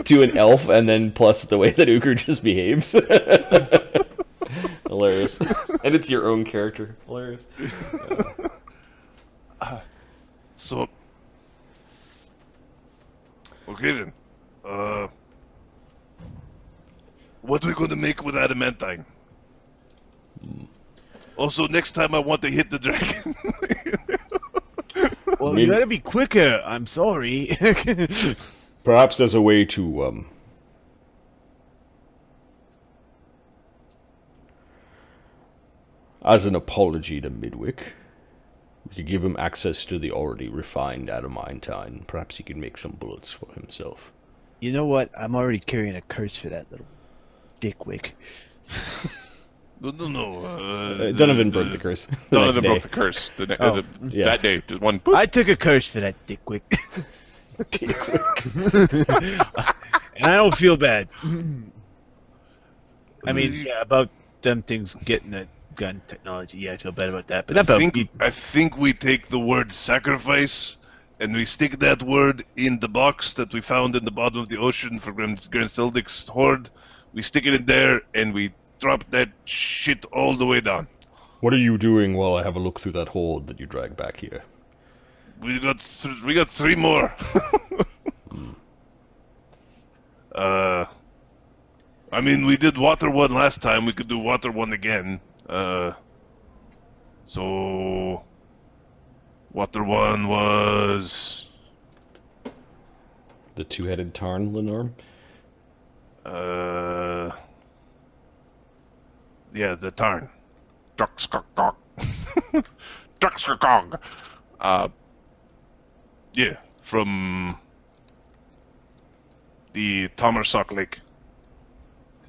to an elf, and then plus the way that Ukher just behaves. Hilarious. And it's your own character. Hilarious. So, okay then. What are we going to make with adamantine? Also, next time I want to hit the dragon. Well, Maybe- you gotta be quicker. I'm sorry. Perhaps there's a way to, as an apology to Midwick, we could give him access to the already refined adamantine. Perhaps he could make some bullets for himself. You know what? I'm already carrying a curse for that little dickwick. No. Donovan broke the curse. Donovan the broke next the curse Yeah. that day. Just one. Boop. I took a curse for that dickwick. day. And I don't feel bad. I mean, yeah, about them things getting that gun technology. Yeah, I feel bad about that. But not about me. I think we take the word sacrifice and we stick that word in the box that we found in the bottom of the ocean for Granseldic's horde. We stick it in there and we drop that shit all the way down. What are you doing while I have a look through that horde that you dragged back here? We got 3 more. I mean, we did water one last time. We could do water one again. So water one was The two-headed tarn, Linnorm? yeah, the tarn. Duxkakok. Duxkakog. Yeah, from the Tomersock Lake.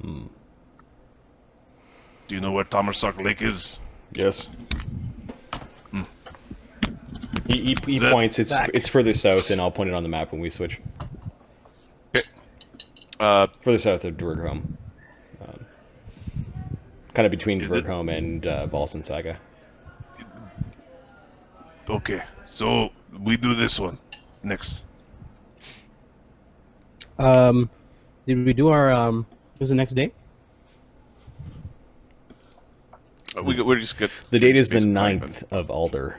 Do you know where Tomersock Lake is? Yes. He That- points. It's further south, and I'll point it on the map when we switch. Okay. Further south of Dwergholm. Kind of between Is it- Dwergholm and Valsen Saga. Okay, so we do this one next. Did we do our was the next day? We're just good. The date is the basic 9th of Alder.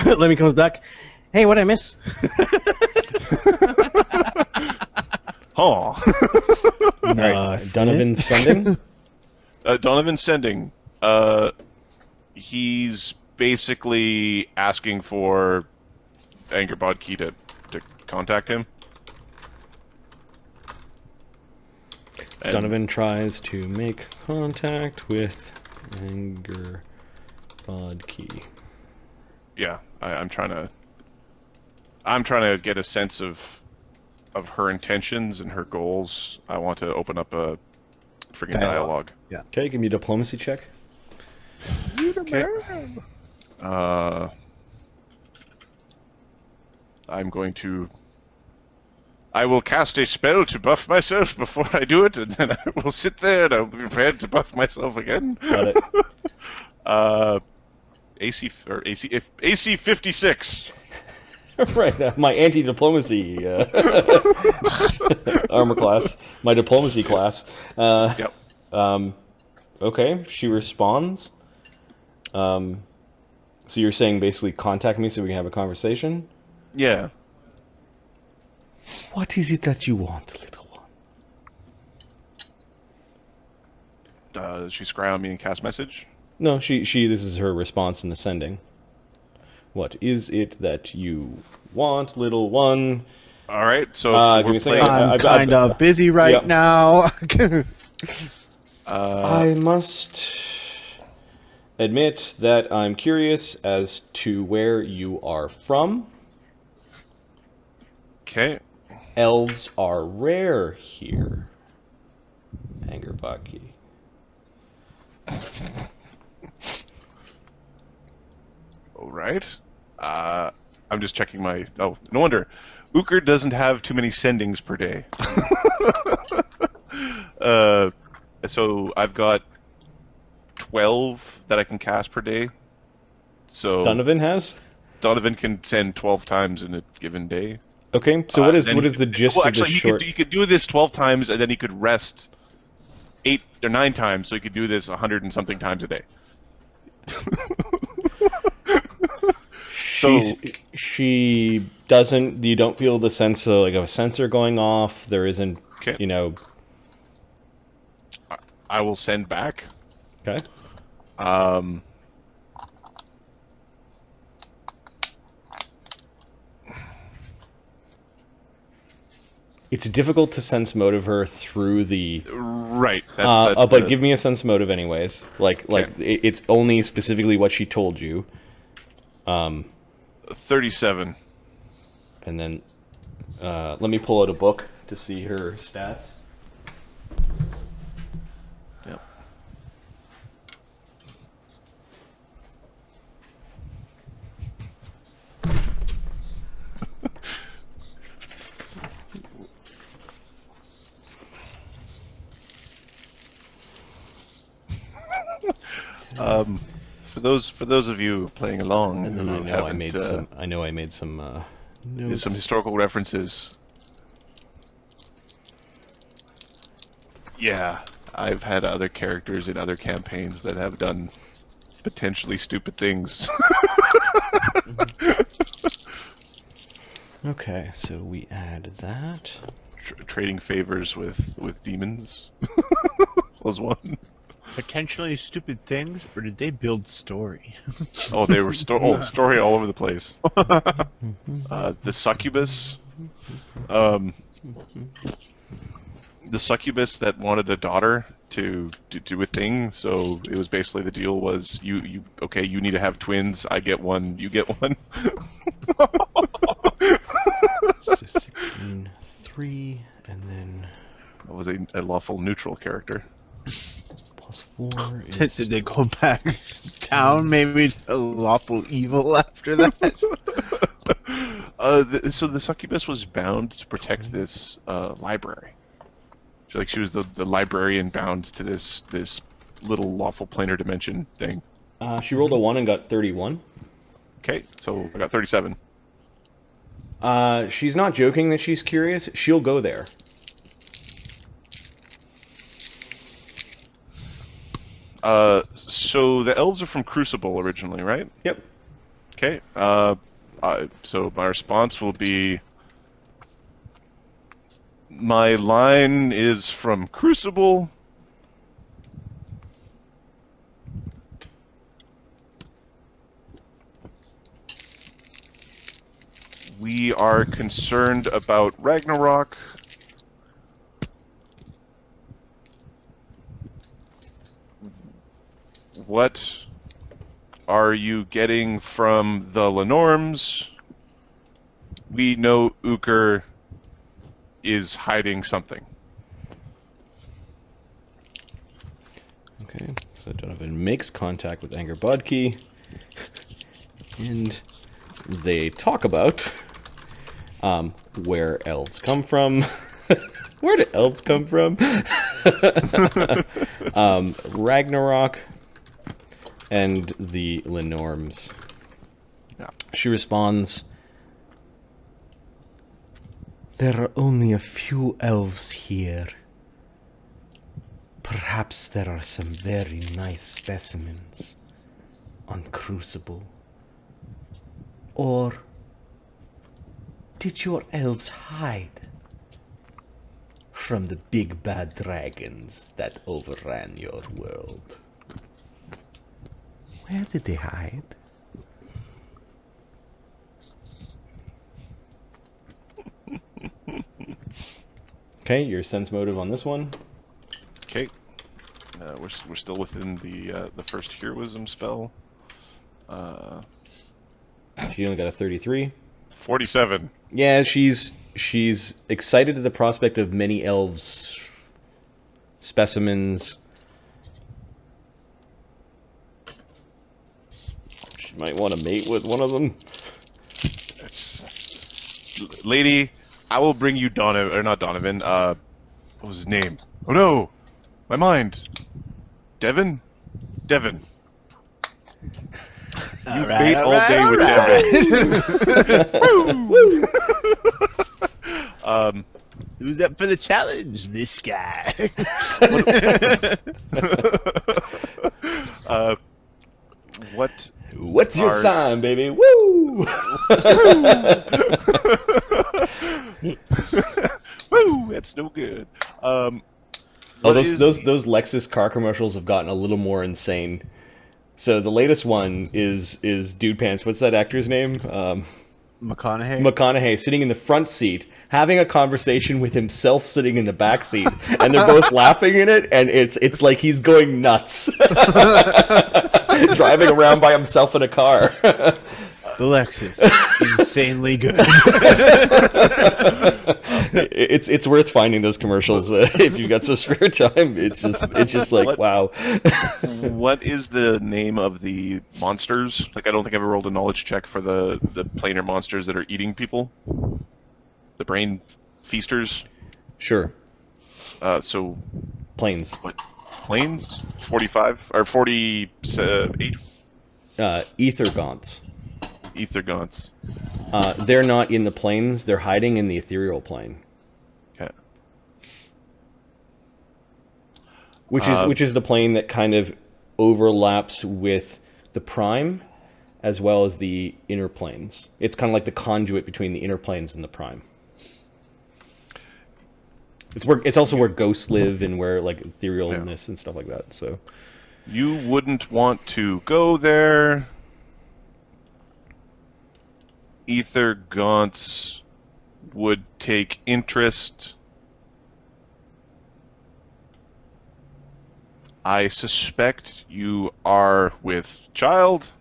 Lemmy comes back. Hey, what'd I miss? Oh. Alright, Donovan sending? Donovan sending. He's basically asking for Angerbod Key to contact him. Donovan tries to make contact with Angerbod Key. Yeah, I'm trying to get a sense of her intentions and her goals. I want to open up a freaking dialogue. Okay, give me a diplomacy check. Okay. I will cast a spell to buff myself before I do it, and then I will sit there and I'll be prepared to buff myself again. Got it. AC 56. Right, my anti-diplomacy armor class. My diplomacy class. Yep. Okay, she responds. So you're saying basically contact me so we can have a conversation? Yeah. What is it that you want, little one? Does she scry on me and cast message? No, she this is her response in the sending. What is it that you want, little one? All right, so give me we're a second. playing. I'm kind of busy right Yep. now. I must admit that I'm curious as to where you are from. Okay. Elves are rare here. Angerbod. All right. I'm just checking my. Oh, no wonder. Ukher doesn't have too many sendings per day. So I've got 12 that I can cast per day. So Donovan has? Donovan can send 12 times in a given day. Okay, so what is then the gist well, of the actually, short? he could do this 12 times, and then he could rest 8 or 9 times, so he could do this 100 and something times a day. She doesn't. You don't feel the sense of like of a sensor going off. There isn't. Okay. You know. I will send back. Okay. It's difficult to sense motive her through the. Right. That's but give me a sense motive anyways. Like it's only specifically what she told you. 37. And then let me pull out a book to see her stats. Yep. For those of you playing along, And then who I know I made haven't, some there's notes. some historical references. Yeah, I've had other characters in other campaigns that have done potentially stupid things. Okay, so we add that. Trading favors with demons was one. Potentially stupid things, or did they build story? Oh, they were story all over the place. The succubus, the succubus that wanted a daughter to do a thing. So it was basically the deal was you need to have twins. I get one, you get one. So 16, 3, and then That was a lawful neutral character. plus 4 is... Did they go back down, maybe to lawful evil after that? So the succubus was bound to protect this library. She was the librarian bound to this little lawful planar dimension thing. She rolled a 1 and got 31. Okay, so I got 37. She's not joking that she's curious. She'll go there. So the elves are from Crucible originally, right? Yep. Okay. So my response will be, my line is from Crucible. We are concerned about Ragnarok. What are you getting from the Linnorms? We know Ukher is hiding something. Okay, so Donovan makes contact with Anger Bodkey, and they talk about where elves come from. Where do elves come from? Ragnarok and the Linnorms. Yeah. She responds, "There are only a few elves here. Perhaps there are some very nice specimens on Crucible. Or did your elves hide from the big bad dragons that overran your world? Where did they hide?" Okay, your sense motive on this one. Okay. We're still within the first heroism spell. She only got a 33. 47. Yeah, she's excited at the prospect of many elves specimens. She might want to mate with one of them. Lady, I will bring you Donovan, or not Donovan, what was his name? Oh no! My mind! Devin? Devin. You bait all day with Devin. Woo! Who's up for the challenge? This guy. What? What's your Are- sign, baby? Woo! Woo! That's no good. Oh, What those is those Lexus car commercials have gotten a little more insane. So the latest one is Dude Pants. What's that actor's name? McConaughey. McConaughey sitting in the front seat having a conversation with himself sitting in the back seat, and they're both laughing in it, and it's like he's going nuts, driving around by himself in a car. The Lexus. Insanely good. It's worth finding those commercials if you've got some spare time. It's just like, wow. What is the name of the monsters? Like, I don't think I've ever rolled a knowledge check for the planar monsters that are eating people. The brain feasters. Sure. So Planes. what? Planes? 45 or 48? Ether gaunts. Ethergaunts. They're not in the planes. They're hiding in the ethereal plane. Okay. Which is the plane that kind of overlaps with the prime, as well as the inner planes. It's kind of like the conduit between the inner planes and the prime. It's also where ghosts live and where like etherealness and stuff like that. So You wouldn't want to go there. Ethergaunts would take interest. I suspect you are with child.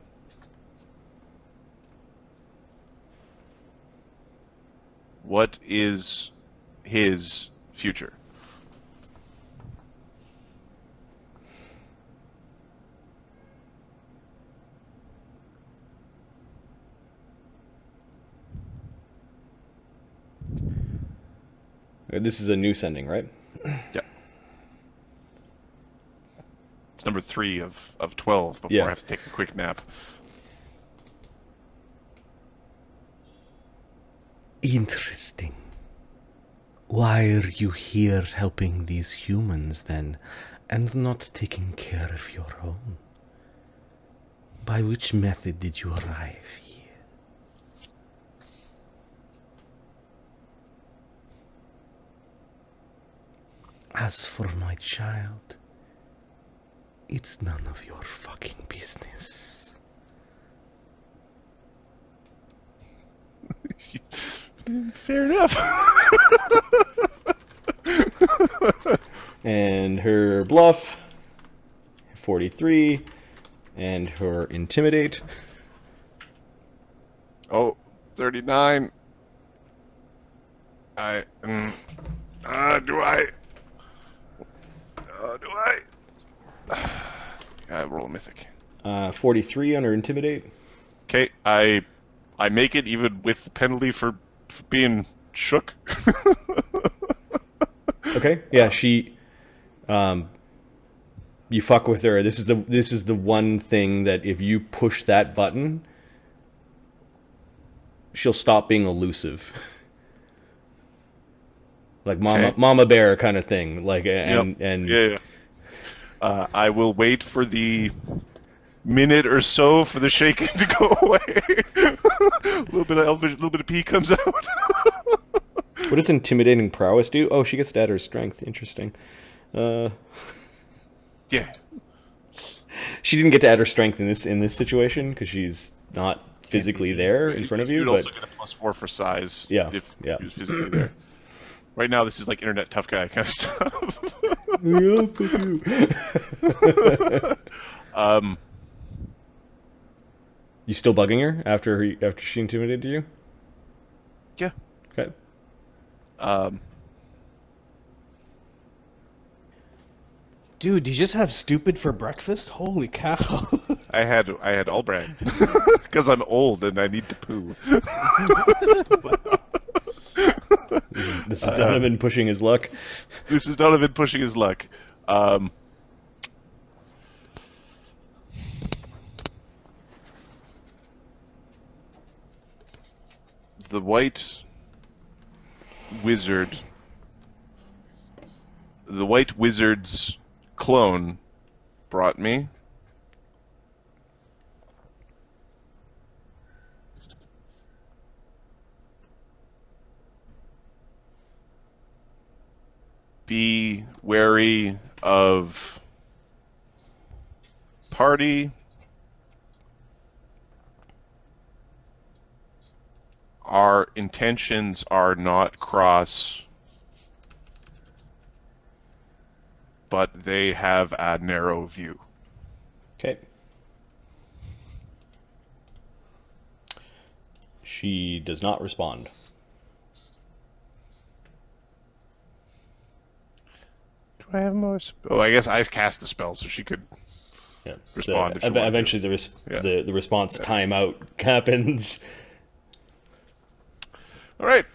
What is his future? this is a new sending, right? Yeah. It's number 3 of 12 before Yeah. I have to take a quick nap. Interesting. Why are you here helping these humans then, and not taking care of your own? By which method did you arrive here? As for my child, it's none of your fucking business. Fair enough. And her bluff, 43, and her intimidate. Oh, 39. I roll a mythic. 43 on her intimidate. Okay, I make it even with the penalty for being shook. Okay, yeah, she, you fuck with her. This is the one thing that if you push that button, she'll stop being elusive. Like mama bear kind of thing. Like and yeah. I will wait for the minute or so for the shaking to go away. a little bit of pee comes out. What does intimidating prowess do? Oh, she gets to add her strength. Interesting. Yeah. She didn't get to add her strength in this situation because she's not physically there in front of you. You'd But also get a +4 for size. Yeah, If yeah. he was physically there. Right now, this is like internet tough guy kind of stuff. Yeah, fuck you. You still bugging her after she intimidated you? Yeah. Okay. Dude, you just have stupid for breakfast? Holy cow. I had Albrecht because I'm old and I need to poo. This is Donovan pushing his luck. This is Donovan pushing his luck. The white wizard, the white wizard's clone brought me. Be wary of party. Our intentions are not cross, but they have a narrow view. Okay. She does not respond. Do I have more? Oh, I guess I've cast the spell, so she could Yeah. respond if she wanted to. Eventually, the response timeout happens. All right.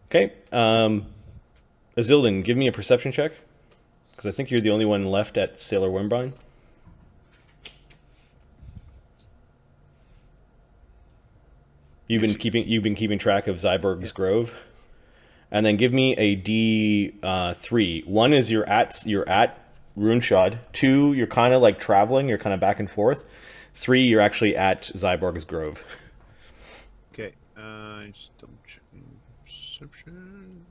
Okay. Azildan, give me a perception check, because I think you're the only one left at Sailor Wormbrine. You've been keeping track of Zyborg's Grove, and then give me a D3. 1 is you're at Runeshod. 2, you're kind of like traveling. You're kind of back and forth. 3, you're actually at Zyborg's Grove. Okay. Just double checking perception.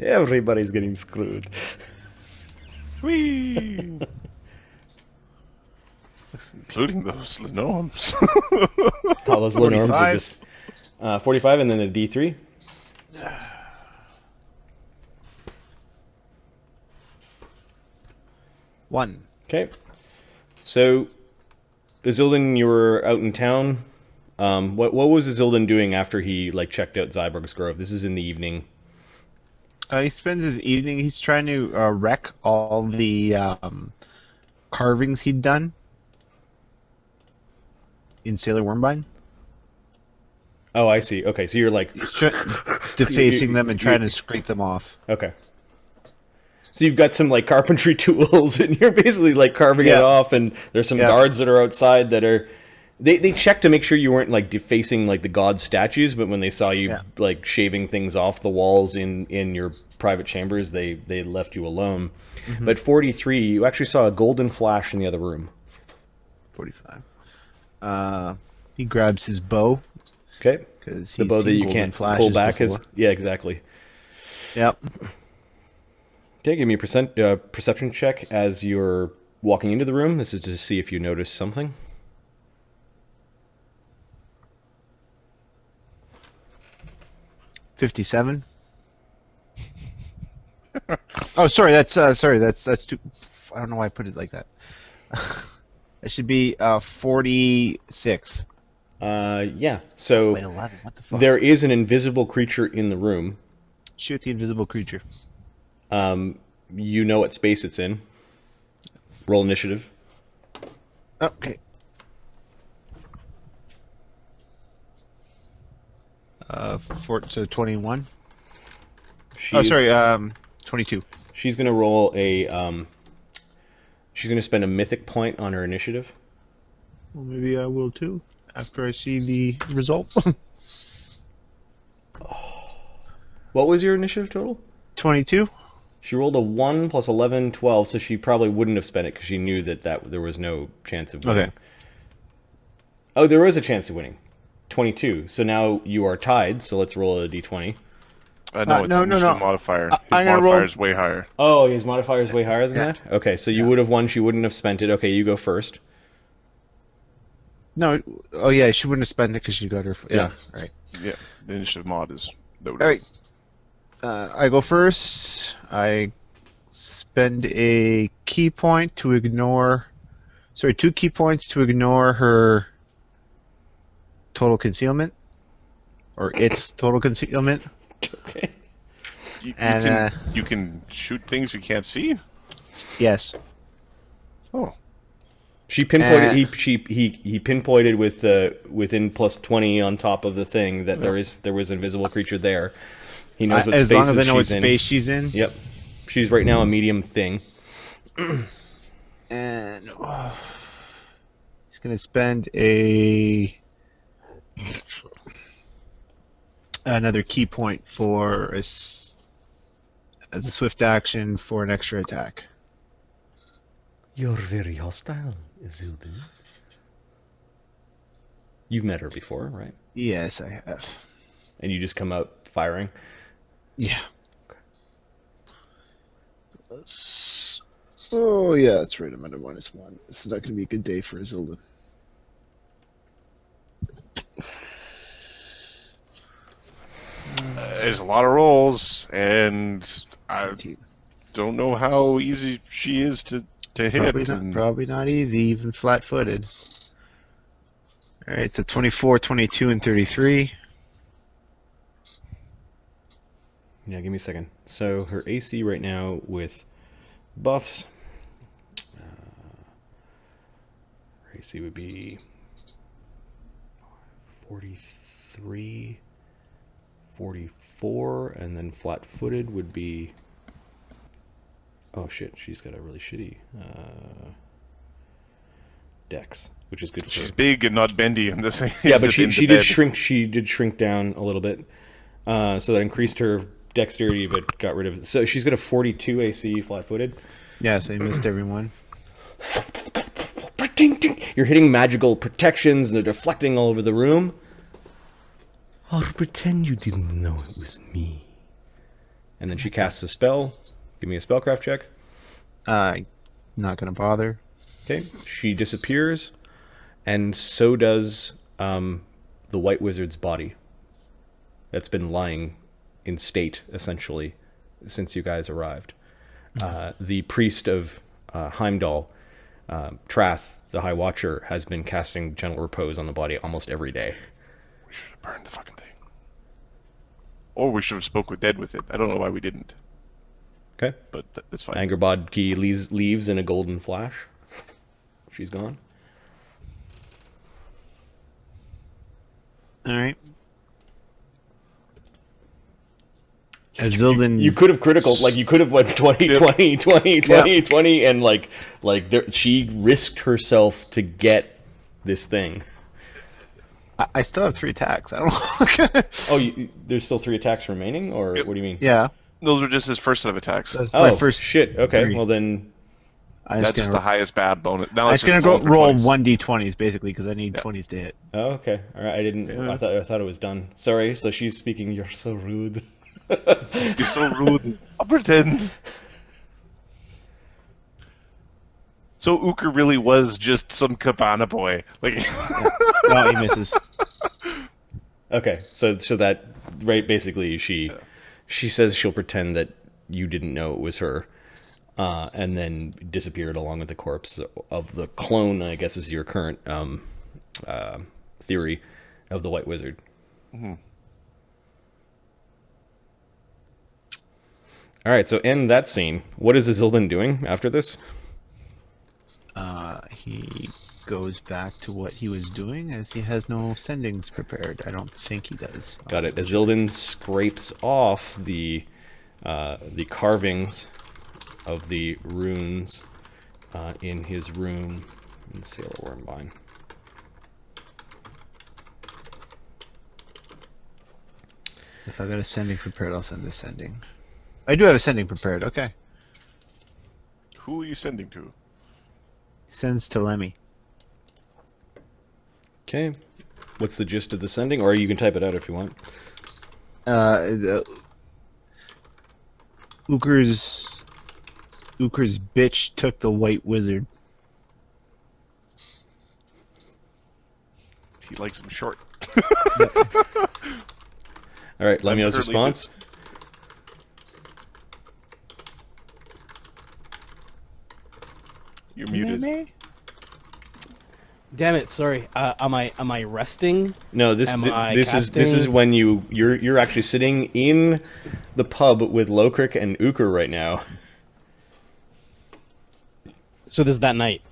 Everybody's getting screwed. Whee! Including those linnorms. All those linnorms are 45. just 45, and then a D3. One. Okay. So, Azildan, you were out in town. What was Azildan doing after he checked out Zyborg's Grove? This is in the evening. He spends his evening. He's trying to wreck all the carvings he'd done in Sailor Wormbrine. Oh, I see. Okay, so you're He's defacing them and trying to scrape them off. okay. So you've got some carpentry tools, and you're basically carving it off. And there's some guards that are outside that are. They checked to make sure you weren't defacing the god statues, but when they saw you shaving things off the walls in your private chambers, they left you alone. Mm-hmm. But 43, you actually saw a golden flash in the other room. 45. He grabs his bow. Okay. Because the bow that you can't pull back before. yeah, exactly. Yep. Okay, give me a perception check as you're walking into the room. This is to see if you notice something. $57. Oh, sorry. That's too. I don't know why I put it like that. It should be 46. Yeah. So Wait, 11. What the fuck? there is an invisible creature in the room. Shoot the invisible creature. You know what space it's in. Roll initiative. Okay. So 21. She's, 22. She's gonna roll a. She's gonna spend a mythic point on her initiative. Well, maybe I will too after I see the result. What was your initiative total? 22. She rolled a 1 plus 11, 12, so she probably wouldn't have spent it because she knew that there was no chance of winning. Okay. Oh, there was a chance of winning. 22. So now you are tied, so let's roll a d20. No, it's initiative modifier. His I'm gonna modifier roll- is way higher. Oh, his modifier is way higher than Yeah. that? Okay, so you would have won, she wouldn't have spent it. Okay, you go first. No. Oh yeah, she wouldn't have spent it because she got her. Yeah. Right. Yeah, the initiative mod is noted. All right. I go first. I spend a key point to ignore. Sorry, 2 key points to ignore her total concealment, or its total concealment. Okay. You can shoot things you can't see? Yes. Oh. She pinpointed. He pinpointed with within plus 20 on top of the thing that there was an invisible creature there. He knows what as space long as I know what she's in. space she's in. Yep, she's right now a medium thing. And he's going to spend another key point for as a swift action for an extra attack. You're very hostile, Azildan. You've met her before, right? Yes, I have. And you just come out firing? Yeah. Oh, yeah, that's right. I'm at a -1. This is not going to be a good day for Azildan. There's a lot of rolls, and I 19. don't know how easy she is to hit. Probably not easy, even flat-footed. All right, so 24, 22, and 33. Yeah, give me a second. So her AC right now with buffs, her AC would be 43, 44, and then flat-footed would be... Oh shit, she's got a really shitty dex, which is good for She's her. big and not bendy in this. Yeah, but she did shrink. She did shrink down a little bit, so that increased her dexterity, but got rid of it. So she's got a 42 AC flat-footed. Yeah, so he missed everyone. You're hitting magical protections, and they're deflecting all over the room. Or pretend you didn't know it was me. And then she casts a spell. Give me a spellcraft check. Not gonna bother. Okay. She disappears, and so does the White Wizard's body. That's been lying in state, essentially, since you guys arrived. The priest of Heimdall, Trath, the High Watcher, has been casting gentle repose on the body almost every day. We should have burned the fucking thing. Or we should have spoke with Dead with it. I don't know why we didn't. Okay. But that's fine. Angerbod key leaves in a golden flash. She's gone. All right. Azildan. You could have critical, like you could have went 20, 20, 20, 20, 20, and she risked herself to get this thing. I still have 3 attacks. I don't know. Oh, there's still 3 attacks remaining, or what do you mean? Yeah. Those were just his first set of attacks. That's Oh, my first. shit. Okay, 3. well then... That's just the highest bad bonus. Now I'm it's just gonna rolling go for roll 20s. 1d20s basically because I need 20s to hit. Oh, okay. All right, I didn't... Yeah. I thought it was done. Sorry, so she's speaking, you're so rude. You're so rude. I'll pretend. So Ukher really was just some cabana boy. Like, No, he misses. Okay, so that, right, basically she says she'll pretend that you didn't know it was her, and then disappeared along with the corpse of the clone, I guess is your current theory, of the White Wizard. Mm-hmm. All right, so end that scene. What is Azildan doing after this? He goes back to what he was doing as he has no sendings prepared. I don't think he does. Got it. Azildan scrapes off the carvings of the runes in his room in Sailor Wormbine. If I got a sending prepared, I'll send a sending. I do have a sending prepared. Okay. who are you sending to? Sends to Lemmy. Okay. What's the gist of the sending? Or you can type it out if you want. Ukher's bitch took the White Wizard. He likes him short. All right, let me know his currently response. You're muted. Lemmy? Damn it! Sorry. Am I resting? No, this Am I this is casting? when you're actually sitting in the pub with Lokrik and Ukher right now. So this is that night.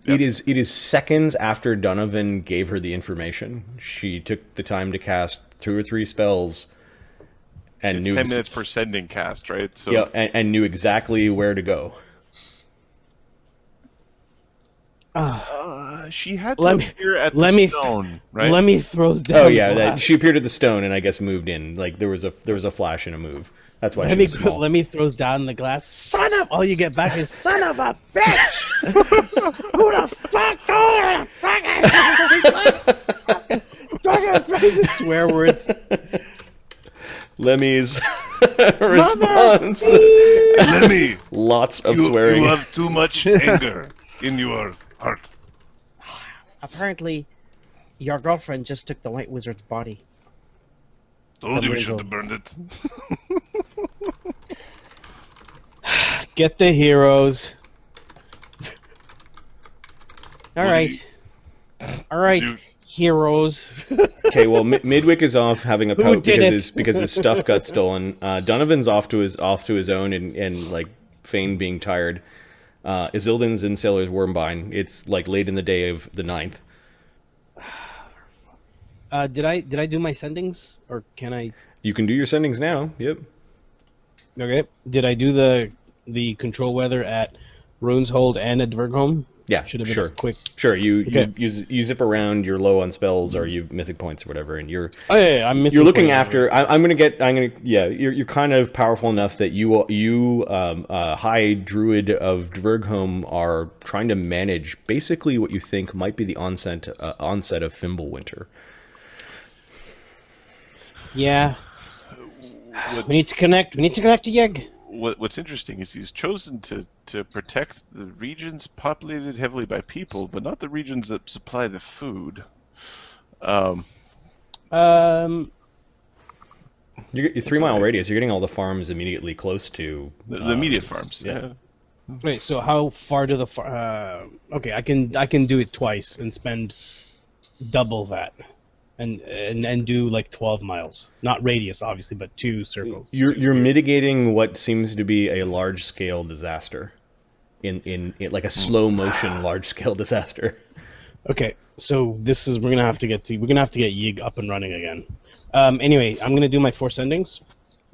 It is seconds after Donovan gave her the information. She took the time to cast 2 or 3 spells and It's knew 10 minutes per sending cast, right? So yeah, and knew exactly where to go. She had to Let me- appear at let the me- stone, right? Lemmy throws down. Oh the yeah, glass. she appeared at the stone and I guess moved in. Like there was a flash and a move. That's why she Lemmy, was small. Lemmy throws down the glass. Son of! All you get back is son of a bitch. Who the fuck? Who the fuck? Fucking swear words. Lemmy's response. Lemmy, Lots of you swearing. have too much anger in your heart. Apparently, your girlfriend just took the White Wizard's body. Told you we Somebody should go. have burned it. Get the heroes. All What right. do All right, do- heroes. Okay, well, Midwick is off having a Who pout did because it? his stuff got stolen. Donovan's off to his own and like feigned being tired. Azildan's in Sailor's Wormbine. It's like late in the day of the 9th. Did I do my sendings or can I? You can do your sendings now. Yep. Okay. Did I do the control weather at Rune's Hold and at Dvergholm? Yeah, Should have been sure. a quick. Sure, Okay. you zip around. You're low on spells or you mythic points or whatever, and you're Oh yeah, I'm missing. you're looking points. after. You're kind of powerful enough that you High Druid of Dvergholm are trying to manage basically what you think might be the onset of Fimbulwinter. Yeah. What- We need to connect. We need to connect to Yeg. What's interesting is he's chosen to protect the regions populated heavily by people, but not the regions that supply the food. You're 3 mile radius. You're getting all the farms immediately close to The immediate farms. yeah. Yeah. Wait. So how far do the okay, I can do it twice and spend double that, and do like 12 miles. Not radius, obviously, but 2 circles. You're mitigating what seems to be a large scale disaster, in like a slow motion large scale disaster. Okay, so we're gonna have to get Yig up and running again. Anyway, I'm gonna do my 4 sendings.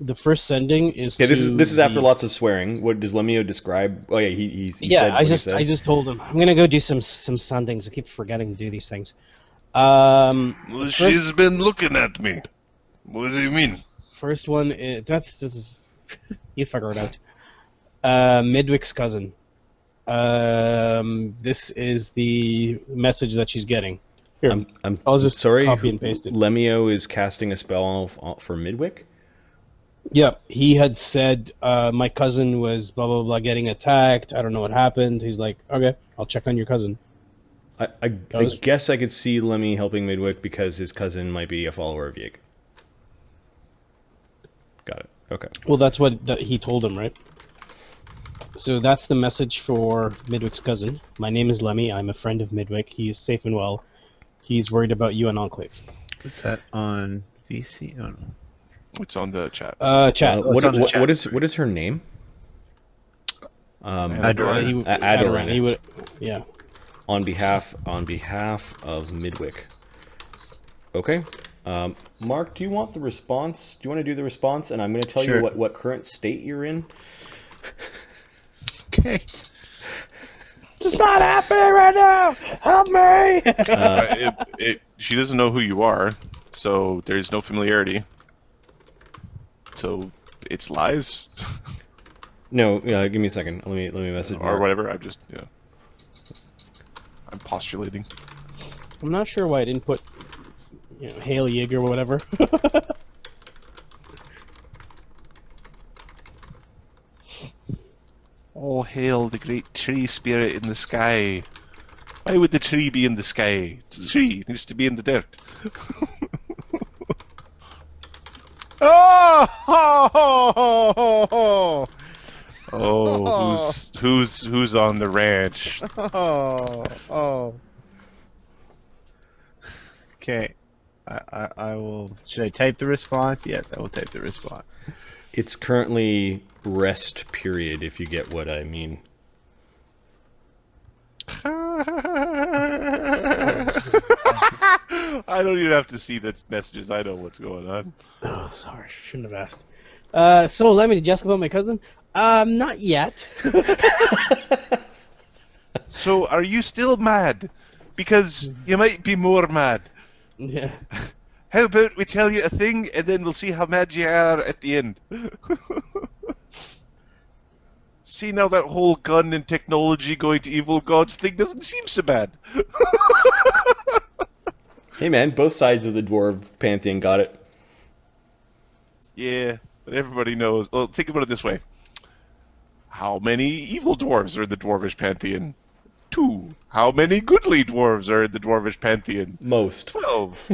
The first sending is Yeah, this is after the- lots of swearing. What does Lemio describe? Oh yeah, he Yeah, said I what he just said. I just told him I'm gonna go do some sendings. I keep forgetting to do these things. Well, First- she's been looking at me. What do you mean? First one is that's you figure it out. Midwick's cousin. This is the message that she's getting. Here, I'm I'll just sorry. copy and paste it. Lemio is casting a spell for Midwick. Yeah, he had said my cousin was blah blah blah getting attacked. I don't know what happened. He's like, okay, I'll check on your cousin. I was- guess I could see Lemmy helping Midwick because his cousin might be a follower of Yig. Got it. Okay. Well, that's what he told him, right? So that's the message for Midwick's cousin. My name is Lemmy. I'm a friend of Midwick. He is safe and well. He's worried about you and Enclave. Is that on VC? Oh, no. It's on the chat. Chat. What, it's on the what, chat. what is her name? Adoran. Adoran. He would, yeah. On behalf of Midwick. Okay. Mark, do you want the response? Do you want to do the response? And I'm going to tell you Sure. what current state you're in. Okay. It's not happening right now. Help me. She doesn't know who you are, so there's no familiarity. So it's lies No, give me a second. Let me message or Mark. whatever. I'm postulating. I'm not sure why I didn't put, Hail Yig or whatever. Oh, hail the great tree spirit in the sky. Why would the tree be in the sky? It's a tree. It needs to be in the dirt. Oh! Oh, who's on the ranch? Oh! Okay. I will. Should I type the response? Yes, I will type the response. It's currently rest period, if you get what I mean. I don't even have to see the messages. I know what's going on. Oh, sorry. Shouldn't have asked. So, Lemmy, did you ask about my cousin? Not yet. So, are you still mad? Because you might be more mad. Yeah. How about we tell you a thing, and then we'll see how mad you are at the end. See, now that whole gun and technology going to evil gods thing doesn't seem so bad. Hey man, both sides of the dwarf pantheon got it. Yeah, but everybody knows. Well, think about it this way. How many evil dwarves are in the dwarvish pantheon? 2. How many goodly dwarves are in the dwarvish pantheon? Most. 12.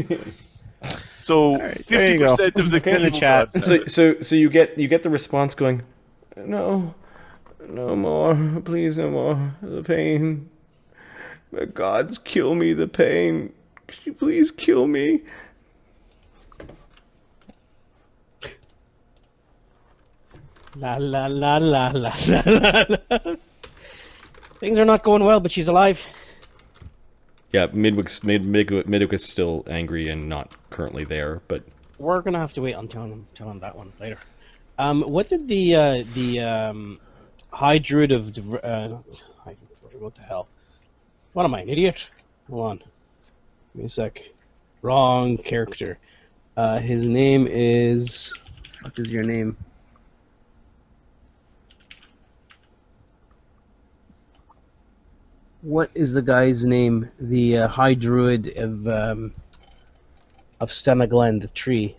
So, right, there you go. 50% of the It's in the evil chat. gods. So you get the response going, no more, please, no more, the pain. The gods, kill me, the pain. Could you please kill me? La la la la la la la. Things are not going well, but she's alive. Yeah, Midwick's still angry and not currently there, but We're gonna have to wait until him that one later. What did the High Druid of what the hell? What am I, an idiot? Hold on. Give me a sec. Wrong character. His name is. What is your name? What is the guy's name? The High Druid of Stemaglen, the tree.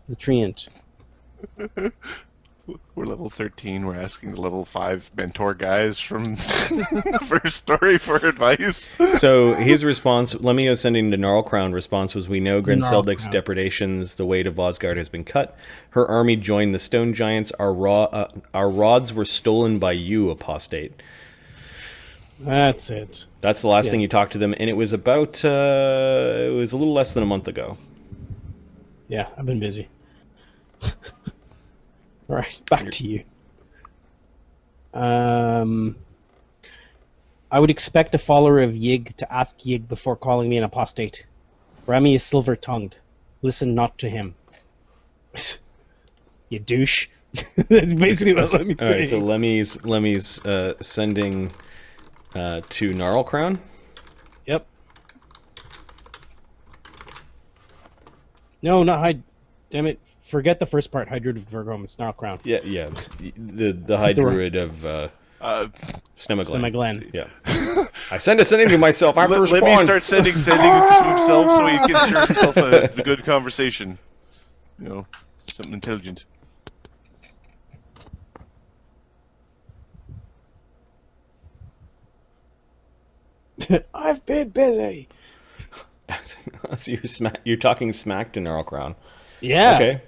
The treant. We're level 13. We're asking the level 5 mentor guys from First Story for advice. so his response, Lemmy sending the Gnarl Crown response was, we know Grenseldik's Crown. depredations, the way to Vosgard has been cut. Her army joined the Stone Giants. Our rods were stolen by you, apostate. That's it. That's the last Yeah. thing you talked to them, and it was about, it was a little less than a month ago. Yeah, I've been busy. All right, back to you. I would expect a follower of Yig to ask Yig before calling me an apostate. Remy is silver-tongued. Listen not to him. You douche. That's basically what Lemmy's All saying. right, so Lemmy's sending to Gnarl Crown. Yep. No, not High... Damn it. Forget the first part, Hydroid of Virgom. It's Gnarl Crown. Yeah. The High Druid of Stemaglen. Stemaglen. Yeah. I send a sending to myself. I have to respond. Let me start sending it to himself so he can ensure himself a good conversation. You know, something intelligent. I've been busy. So you're talking smack to Gnarl Crown. Yeah. Okay.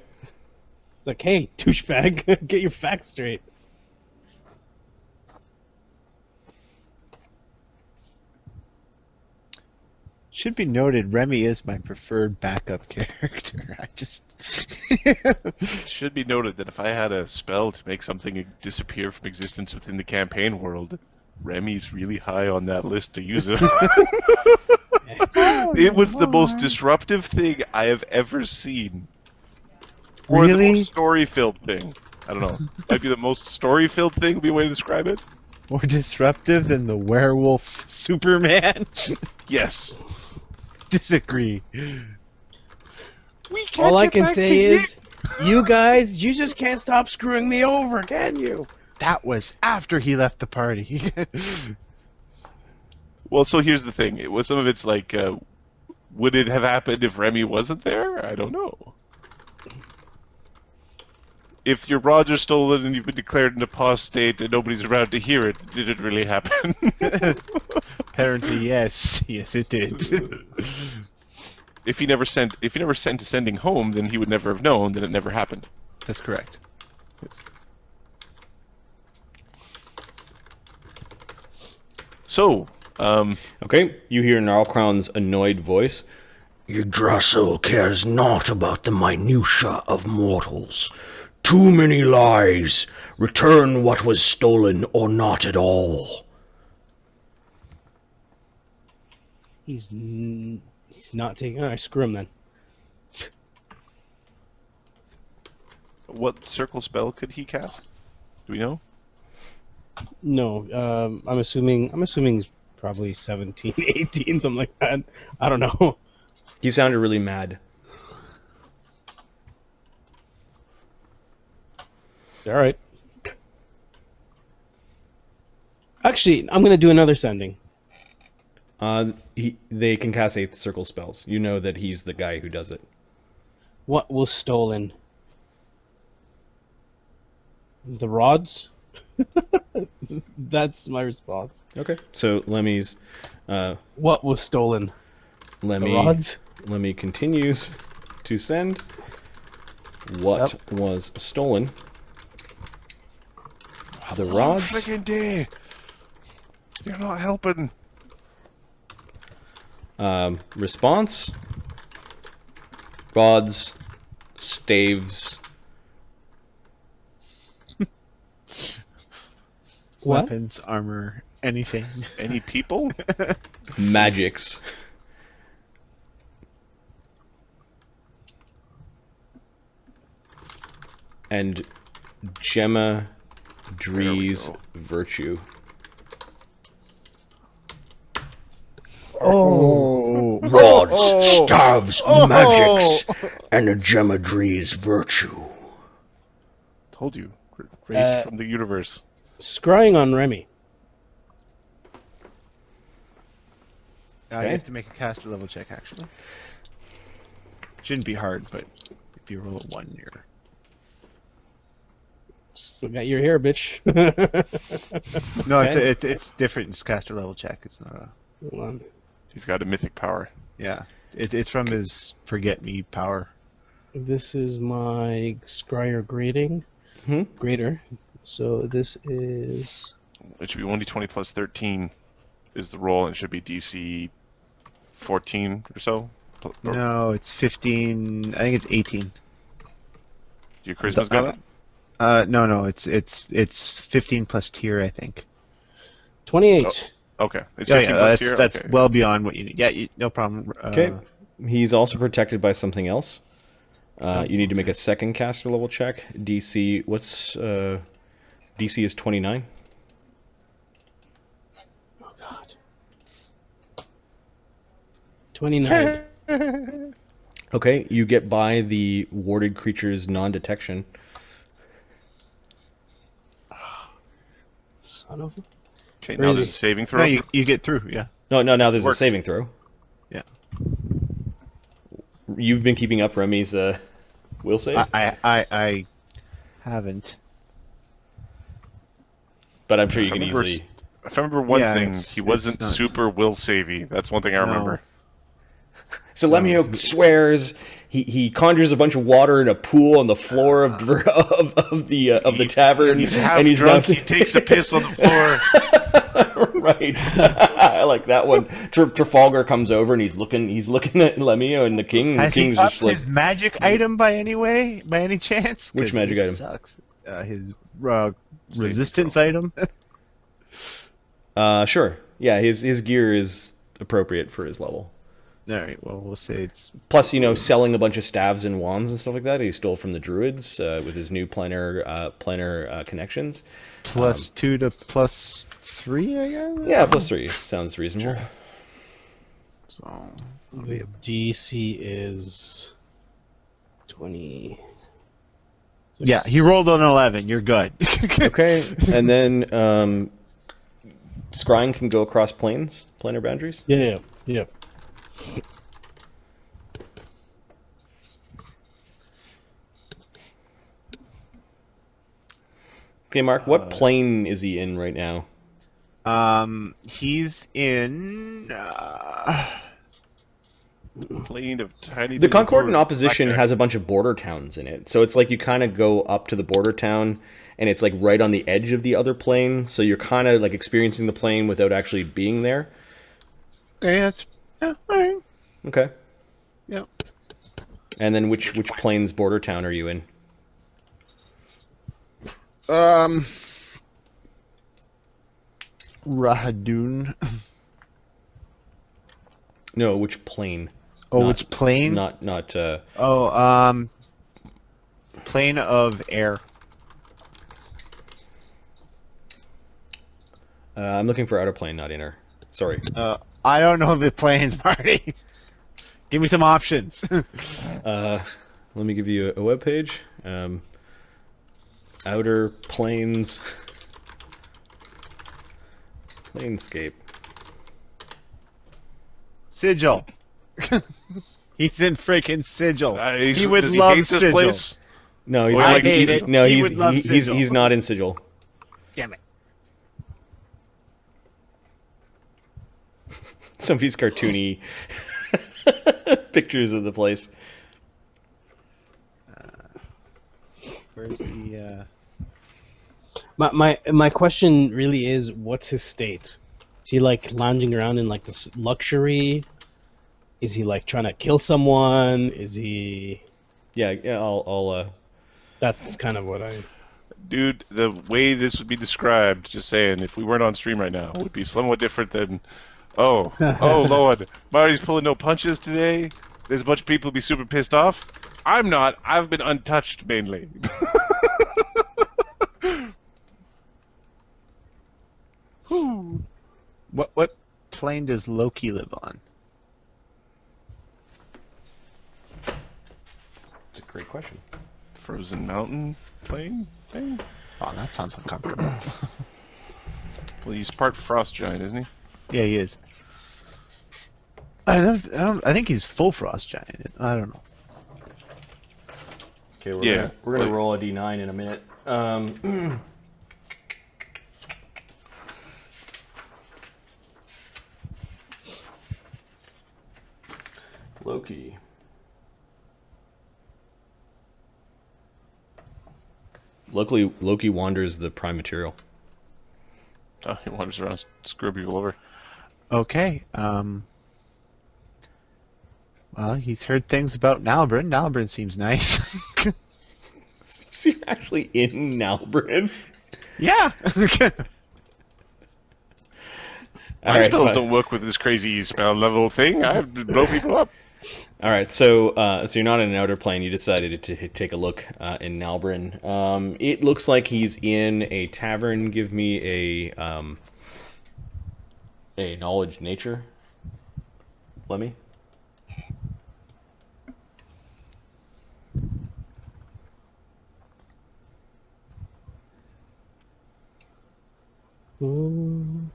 It's like, hey, douchebag, get your facts straight. Should be noted, Remy is my preferred backup character. I just... It should be noted that if I had a spell to make something disappear from existence within the campaign world, Remy's really high on that list to use it. It was the most disruptive thing I have ever seen. Or the Really? most story-filled thing. I don't know. Might be the most story-filled thing would be a way to describe it. More disruptive than the werewolf's Superman? Yes. Disagree. All I can say is, you guys, you just can't stop screwing me over, can you? That was after he left the party. Well, so here's the thing. It was some of it's like, would it have happened if Remy wasn't there? I don't know. If your rods are stolen and you've been declared an apostate and nobody's around to hear it, did it really happen? Apparently, yes. Yes, it did. If he never sent to sending home, then he would never have known that it never happened. That's correct. Yes. So, Okay. You hear Gnarl Crown's annoyed voice. Yggdrasil cares not about the minutiae of mortals. Too many lies. Return what was stolen or not at all. He's not taking... Alright, screw him then. what circle spell could he cast? Do we know? No, I'm assuming he's probably 17, 18, something like that. I don't know. He sounded really mad. All right. Actually, I'm gonna do another sending. They can cast eighth circle spells. You know that he's the guy who does it. What was stolen? The rods? That's my response. Okay. So Lemmy's What was stolen? Lemmy The rods? Lemmy continues to send. What was stolen? The rods. Freaking day. You're not helping. Response. Rods, staves, What? Weapons, armor, anything. Any people? magics. And Gemma Dree's go. virtue. Oh. Rods, staves, magics, and a Gemadree's virtue. Told you. Raised from the universe. Scrying on Remy. You have to make a caster level check, actually. Shouldn't be hard, but if you roll a 1, you're... Still got your hair, bitch. No, Okay. it's different. It's caster level check. It's not a... Hold on. He's got a mythic power. Yeah. It's from his Forget Me power. This is my Scryer grading. Grader. So this is... It should be 1d20 plus 13 is the roll, and it should be DC 14 or so. Or No, it's 15... I think it's 18. your charisma's got it? No, it's 15 plus tier, I think. 28. Okay. It's Yeah, 15 plus tier? that's Okay. well beyond what you need. Yeah, no problem. Okay. He's also protected by something else. You need to make a second caster level check. DC, what's DC is 29. Oh, God. 29. Okay, you get by the warded creature's non-detection. Son of a... Okay, now there's a Crazy. saving throw. No, you get through, yeah. No, now there's a Works. saving throw. Yeah. You've been keeping up Remy's will save, I haven't. but I'm sure you If I can remember- easily. If I remember one Yeah, thing, it's- he wasn't it's not- super will savey. That's one thing I remember. So Lemio swears. He conjures a bunch of water in a pool on the floor of the tavern, He's half and he's drunk. now He takes a piss on the floor. right. I like that one. Trafalgar comes over and he's looking at Lemio and the king. And the Has he king's upped just like, his magic item by any chance? Which 'Cause magic this item? Sucks. His resistance item. sure, yeah, his gear is appropriate for his level. All right. Well, we'll say it's Plus, selling a bunch of staves and wands and stuff like that. He stole from the druids with his new planar connections. +2 to +3, I guess. Yeah, +3 sounds reasonable. So The DC is 20. yeah, he rolled on 11. You're good. Okay, and then scrying can go across planar boundaries. Yeah. Okay, Mark, what plane is he in right now? He's in. Plane of tiny. The little Concordant bird. Opposition Blackjack. has a bunch of border towns in it, so it's like you kind of go up to the border town, and it's like right on the edge of the other plane, so you're kind of like experiencing the plane without actually being there. Okay, that's all right. Okay. Yep. And then which plane's border town are you in? Rahadun. No, which plane? Oh, Not- which plane? Not Plane of air. I'm looking for outer plane, not inner. Sorry. I don't know the planes, Marty. Give me some options. Let me give you a web page. Outer planes. Planescape. Sigil. He's in freaking Sigil. Does He would hate love this Sigil. place? No, he's Or not. like hate it. No, He he's would love Sigil. he's not in Sigil. Damn it. Some of these cartoony pictures of the place. Where's the? My question really is, what's his state? Is he like lounging around in like this luxury? Is he like trying to kill someone? Is he? Yeah. I'll That's kind of what I. Dude, the way this would be described, just saying, if we weren't on stream right now, would be somewhat different than, oh Lord, Marty's pulling no punches today. There's a bunch of people who'd be super pissed off. I'm not. I've been untouched mainly. Whew. What plane does Loki live on? It's a great question. Frozen mountain plane thing? Oh, that sounds uncomfortable. Well, he's part frost giant, isn't he? Yeah, he is. I think he's full frost giant. I don't know. Okay, Yeah, we're gonna but- roll a d9 in a minute. Loki. Loki wanders the prime material. Oh, he wanders around, screw people over. Okay. Well, he's heard things about Nalbrin. Nalbrin seems nice. Is he actually in Nalbrin? Yeah. All My right, spells fine. don't work with this crazy spell level thing. I have to blow people up. All right, so you're not in an outer plane. You decided to take a look in Nalbrin. It looks like he's in a tavern. Give me a knowledge nature. Lemmy. Hmm.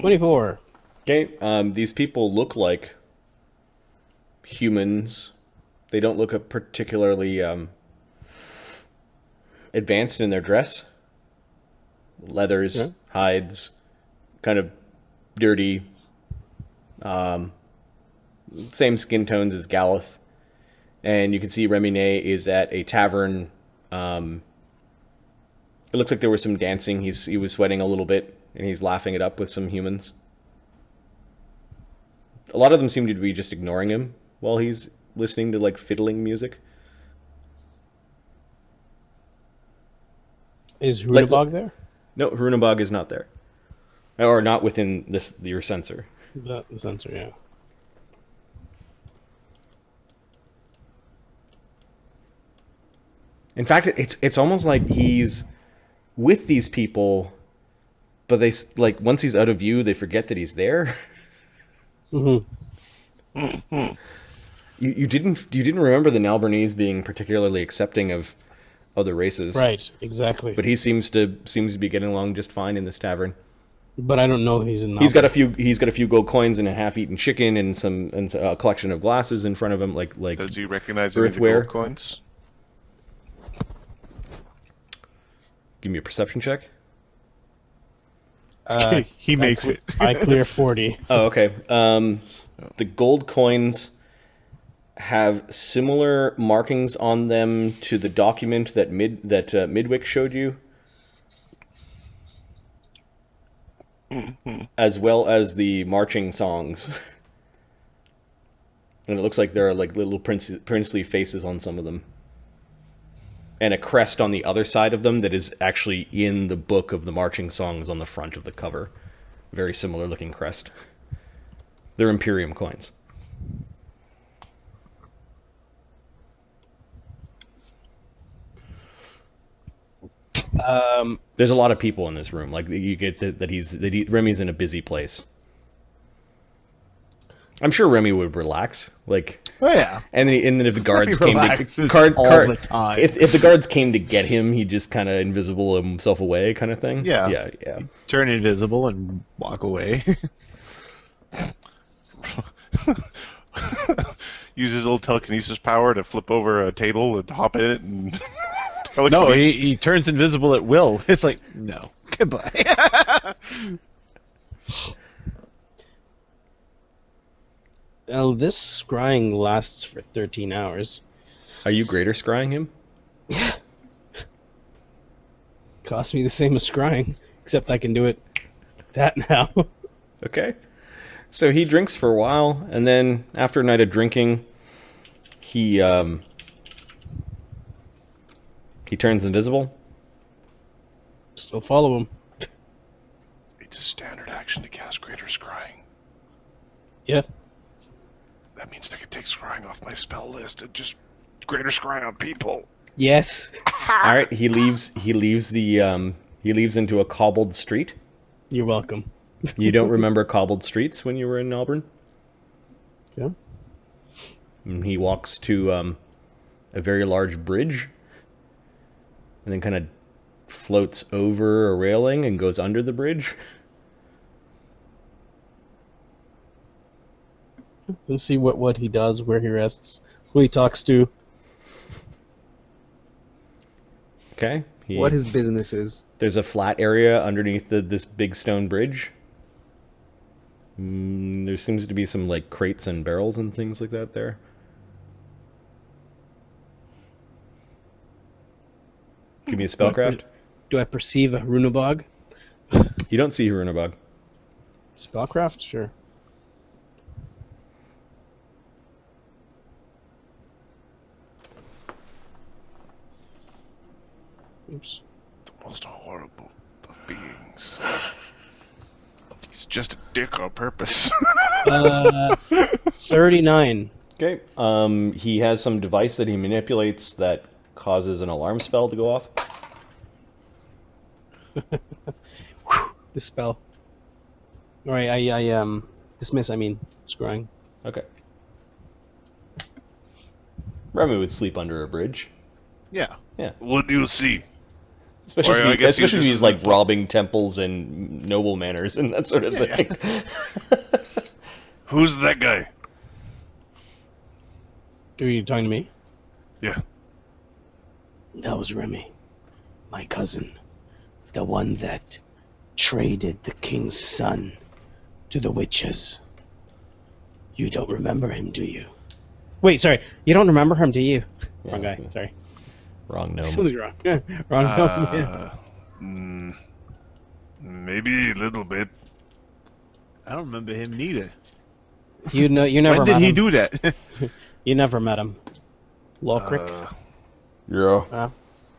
24. Okay, these people look like humans. They don't look particularly advanced in their dress. Leathers, Yeah. hides, kind of dirty. Same skin tones as Galeth. And you can see Remine is at a tavern. It looks like there was some dancing. He was sweating a little bit, and he's laughing it up with some humans. A lot of them seem to be just ignoring him while he's listening to like fiddling music. Is Runabog there? No, Runabog is not there, or not within your sensor. The sensor, yeah. In fact, it's almost like he's with these people, but they like once he's out of view, they forget that he's there. Mm-hmm. You didn't remember the Nalburnese being particularly accepting of other races, Right, exactly. But he seems to be getting along just fine in this tavern. But I don't know he's in. He's got a few gold coins and a half-eaten chicken and a collection of glasses in front of him, like Does he recognize any of the earthware. gold coins? Give me a perception check. He makes it. I clear 40. Oh, okay. The gold coins have similar markings on them to the document that Midwick showed you, as well as the marching songs. And it looks like there are like little princely faces on some of them, and a crest on the other side of them that is actually in the book of the marching songs on the front of the cover. Very similar looking crest. They're Imperium coins. There's a lot of people in this room. Like you get that Remy's in a busy place. I'm sure Remy would relax. Like, Oh yeah. and then if the guards came relaxes to all the time. if the guards came to get him, he'd just kind of invisible himself away, kind of thing. Yeah. Yeah. Turn invisible and walk away. Use his old telekinesis power to flip over a table and hop in it and. No, telekinesis. he turns invisible at will. It's like, no. Goodbye. Well, this scrying lasts for 13 hours. Are you greater scrying him? Costs me the same as scrying, except I can do it like that now. Okay. So he drinks for a while, and then after a night of drinking, he turns invisible. Still follow him. It's a standard action to cast Greater Scrying. Yeah. That means I can take Scrying off my spell list and just Greater Scry on people. Yes. All right. He leaves into a cobbled street. You're welcome. You don't remember cobbled streets when you were in Auburn? Yeah. And he walks to a very large bridge, and then kind of floats over a railing and goes under the bridge. Let's see what he does, where he rests, who he talks to, Okay. what his business is. There's a flat area underneath this big stone bridge. There seems to be some like crates and barrels and things like that there. Give me a spellcraft. Do I perceive a runabog? You don't see Runabog. Spellcraft? Sure. Oops. The most horrible of beings. He's just a dick on purpose. 39. Okay. He has some device that he manipulates that causes an alarm spell to go off. Dispel. Alright, I dismiss, scrying. Okay. Remy would sleep under a bridge. Yeah. What do you see? Especially, Or, I guess especially if you he's just- like robbing temples and noble manors and that sort of thing. Who's that guy? Are you talking to me? Yeah. That was Remy, my cousin. The one that traded the king's son to the witches. You don't remember him, do you? Wait, sorry. You don't remember him, do you? Yeah, Wrong that's guy, good. sorry. Wrong gnome. Something's wrong. Wrong gnome, yeah. Maybe a little bit. I don't remember him neither. You never When did met he him. do that? You never met him. Locrick? Yeah. Huh?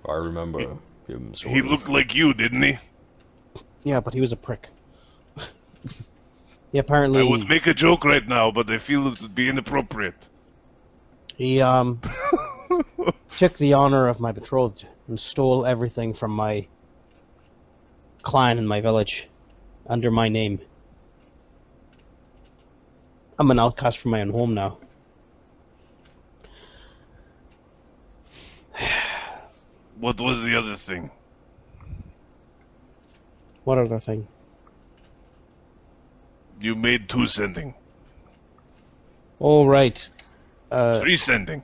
I remember him. Sort He of. looked like you, didn't he? Yeah, but he was a prick. He apparently I would make a joke right now, but I feel it would be inappropriate. he took the honor of my betrothed and stole everything from my clan in my village under my name. I'm an outcast from my own home now. What was the other thing? What other thing? You made 2 sending. Oh, right. 3 sending.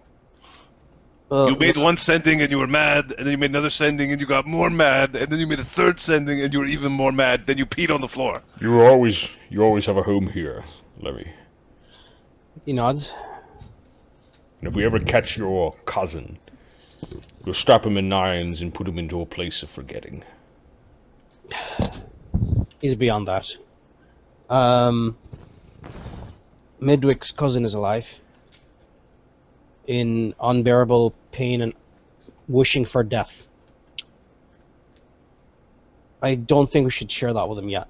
You made 1 sending and you were mad, and then you made another sending and you got more mad, and then you made a 3rd sending and you were even more mad. Then you peed on the floor. You always have a home here, Lemmy. He nods. And if we ever catch your cousin, we'll strap him in irons and put him into a place of forgetting. He's beyond that. Midwick's cousin is alive. In unbearable pain and wishing for death. I don't think we should share that with him yet.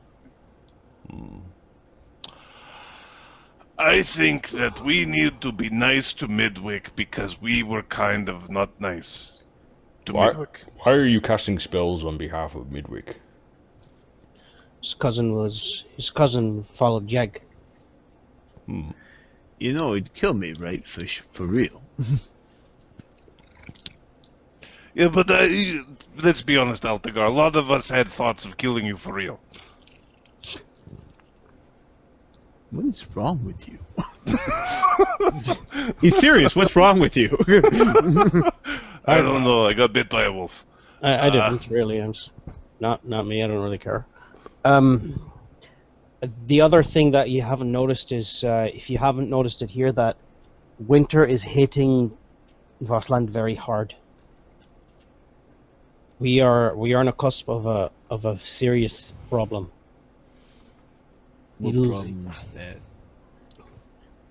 I think that we need to be nice to Midwick because we were kind of not nice. To Why, Midwick. why are you casting spells on behalf of Midwick? His cousin followed Jeg. You know he'd kill me, right? For real. Yeah, but let's be honest, Altagar. A lot of us had thoughts of killing you for real. What is wrong with you? He's serious. What's wrong with you? I don't know. I got bit by a wolf. I didn't really. Not me. I don't really care. The other thing that you haven't noticed is, if you haven't noticed it here, that winter is hitting Vosland very hard. We are on a cusp of a serious problem. What problem is that?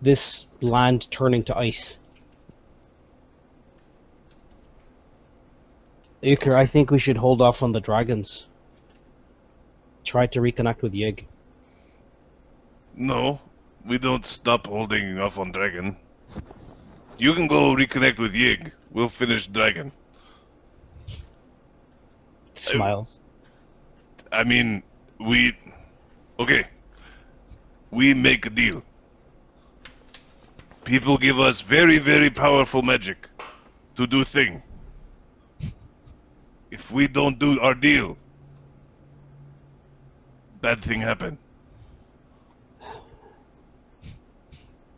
This land turning to ice. Ukher, I think we should hold off on the dragons. Try to reconnect with Yig. No, we don't stop holding off on Dragon. You can go reconnect with Yig. We'll finish Dragon. Smiles. I mean, okay. We make a deal. People give us very, very powerful magic to do thing. If we don't do our deal, bad thing happen.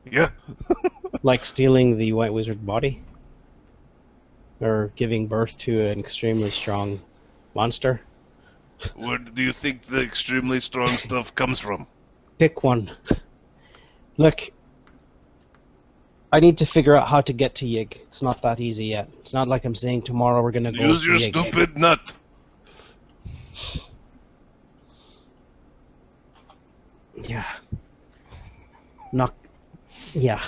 Yeah. Like stealing the White Wizard body? Or giving birth to an extremely strong monster? Where do you think the extremely strong stuff comes from? Pick one. Look, I need to figure out how to get to Yig. It's not that easy yet. It's not like I'm saying tomorrow we're gonna go Use to your Yig. stupid nut. Yeah. Not... Yeah.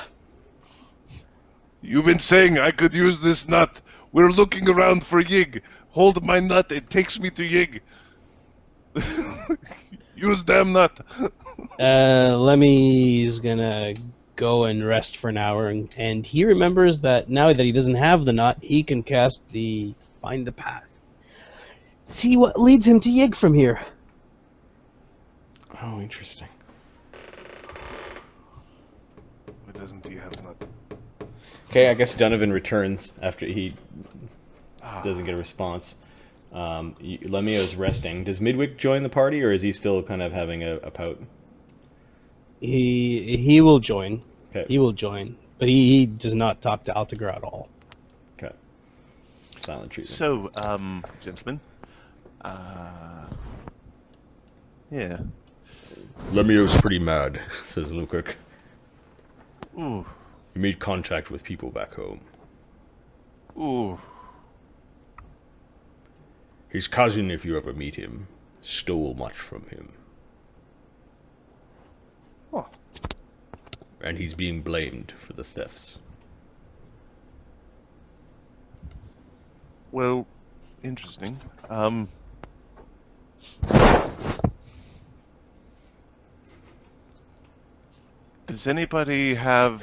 You've been saying I could use this nut. We're looking around for Yig. Hold my nut, it takes me to Yig. Use damn nut. Lemmy's gonna go and rest for an hour, and he remembers that now that he doesn't have the nut, he can cast the Find the Path. See what leads him to Yig from here. Oh, interesting. Why doesn't he have nut? Okay, I guess Donovan returns after he doesn't get a response. Lemio's resting. Does Midwick join the party, or is he still kind of having a pout? He will join. Okay. He will join, but he does not talk to Altagar at all. Okay. Silent treatment. So, gentlemen, yeah. Lemio's pretty mad, says Lukirk. Ooh, He made contact with people back home. ooh. His cousin, if you ever meet him, stole much from him. Oh. And he's being blamed for the thefts. Well, interesting. Does anybody have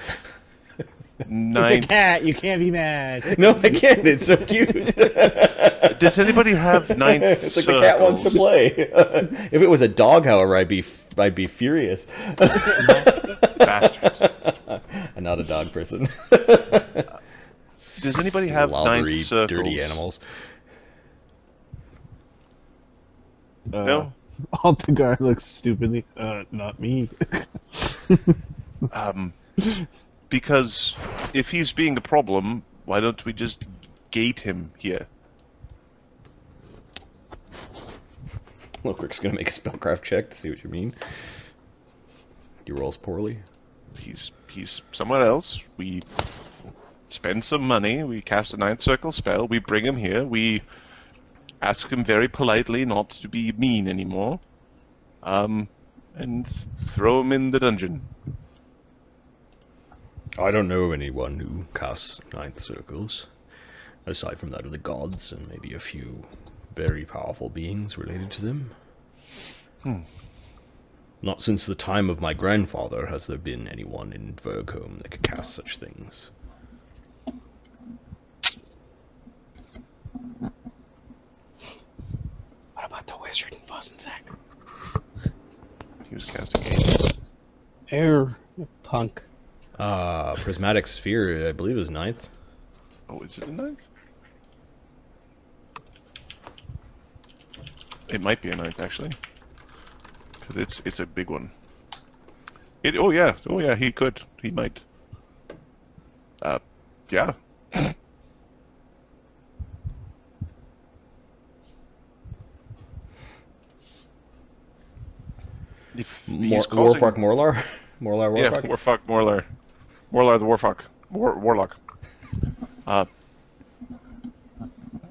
nine? You can't be mad. No, I can't. It's so cute. Does anybody have nine? It's like the cat wants to play. If it was a dog, however, I'd be furious. Bastards. I'm not a dog person. Does anybody have Slobbery, nine circles? dirty animals. No. Altagar looks stupidly. Not me. Because if he's being a problem, why don't we just gate him here? Look, Rick's gonna make a spellcraft check to see what you mean. He rolls poorly. He's somewhere else. We spend some money. We cast a ninth circle spell. We bring him here. We ask him very politely not to be mean anymore. And throw him in the dungeon. I don't know anyone who casts ninth circles, aside from that of the gods and maybe a few very powerful beings related to them. Not since the time of my grandfather has there been anyone in Vergholm that could cast such things. wizard in Vosgard. He was casting Aegis. Air punk. Prismatic Sphere, I believe, is 9th. Oh, is it a 9th? It might be a 9th, actually. Because it's a big one. Oh yeah, he could. He might. Yeah. Warfuck Morlar? Morlar Warfuck? Yeah, Warfuck Morlar. Morlar the Warfuck. Warlock.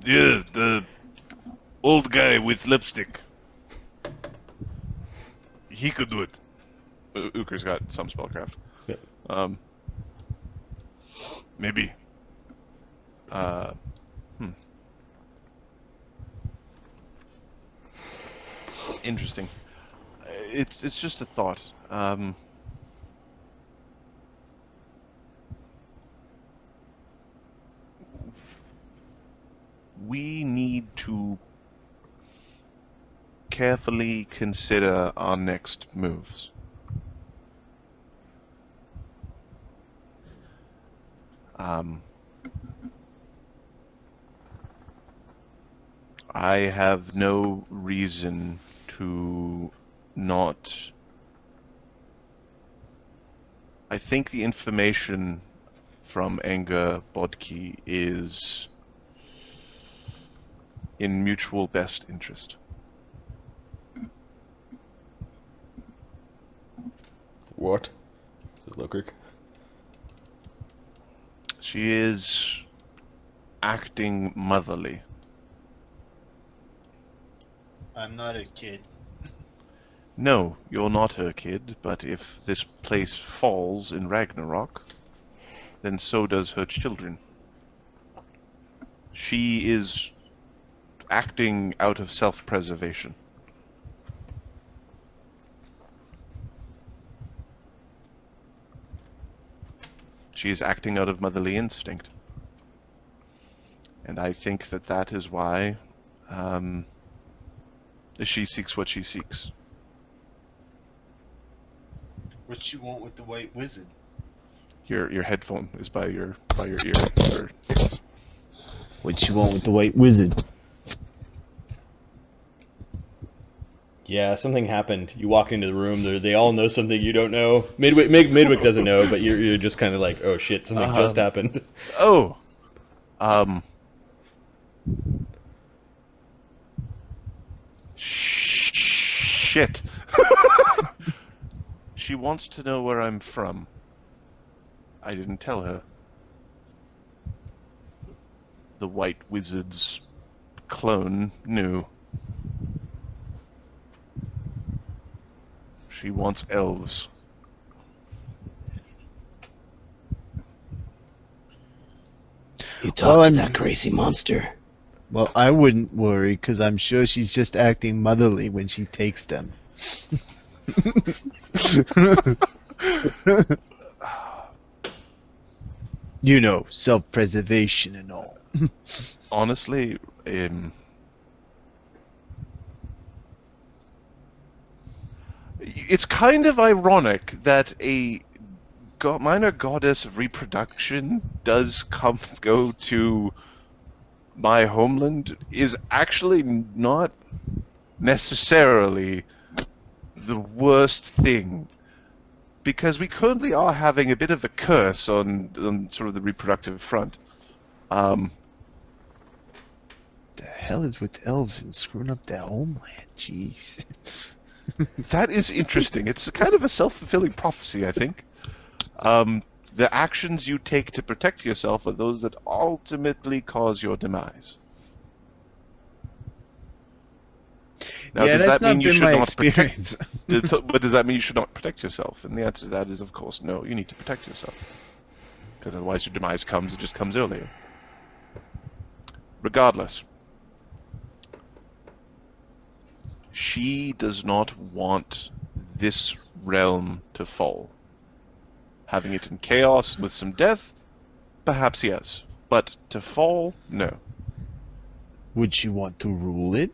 Yeah, the old guy with lipstick. He could do it. Ukher's got some spellcraft. Yeah. Maybe. Interesting. It's just a thought. We need to carefully consider our next moves. I have no reason to not. I think the information from Enga Bodki is in mutual best interest. What? This is Lokirk. She is acting motherly. I'm not a kid. No, you're not her kid, but if this place falls in Ragnarok, then so does her children. She is acting out of self-preservation. She is acting out of motherly instinct. And I think that that is why she seeks what she seeks. What you want with the white wizard? Your headphone is by your ear. Or... What you want with the white wizard? Yeah, something happened. You walk into the room, they all know something you don't know. Midwick doesn't know, but you're just kind of like, oh shit, something just happened. Oh! Shit. She wants to know where I'm from. I didn't tell her. The White Wizard's clone knew. She wants elves. You talked to that crazy monster. Well, I wouldn't worry, because I'm sure she's just acting motherly when she takes them. You know, self-preservation and all. Honestly, it's kind of ironic that a minor goddess of reproduction does go to my homeland is actually not necessarily the worst thing, because we currently are having a bit of a curse on sort of the reproductive front. The hell is with elves and screwing up their homeland? Jeez. That is interesting. It's kind of a self-fulfilling prophecy, I think. The actions you take to protect yourself are those that ultimately cause your demise. Now, Yeah, does that's that mean not you been should my not experience. But does that mean you should not protect yourself? And the answer to that is, of course, no. You need to protect yourself, because otherwise your demise comes. It just comes earlier. Regardless, she does not want this realm to fall. Having it in chaos with some death, perhaps yes. But to fall, no. Would she want to rule it?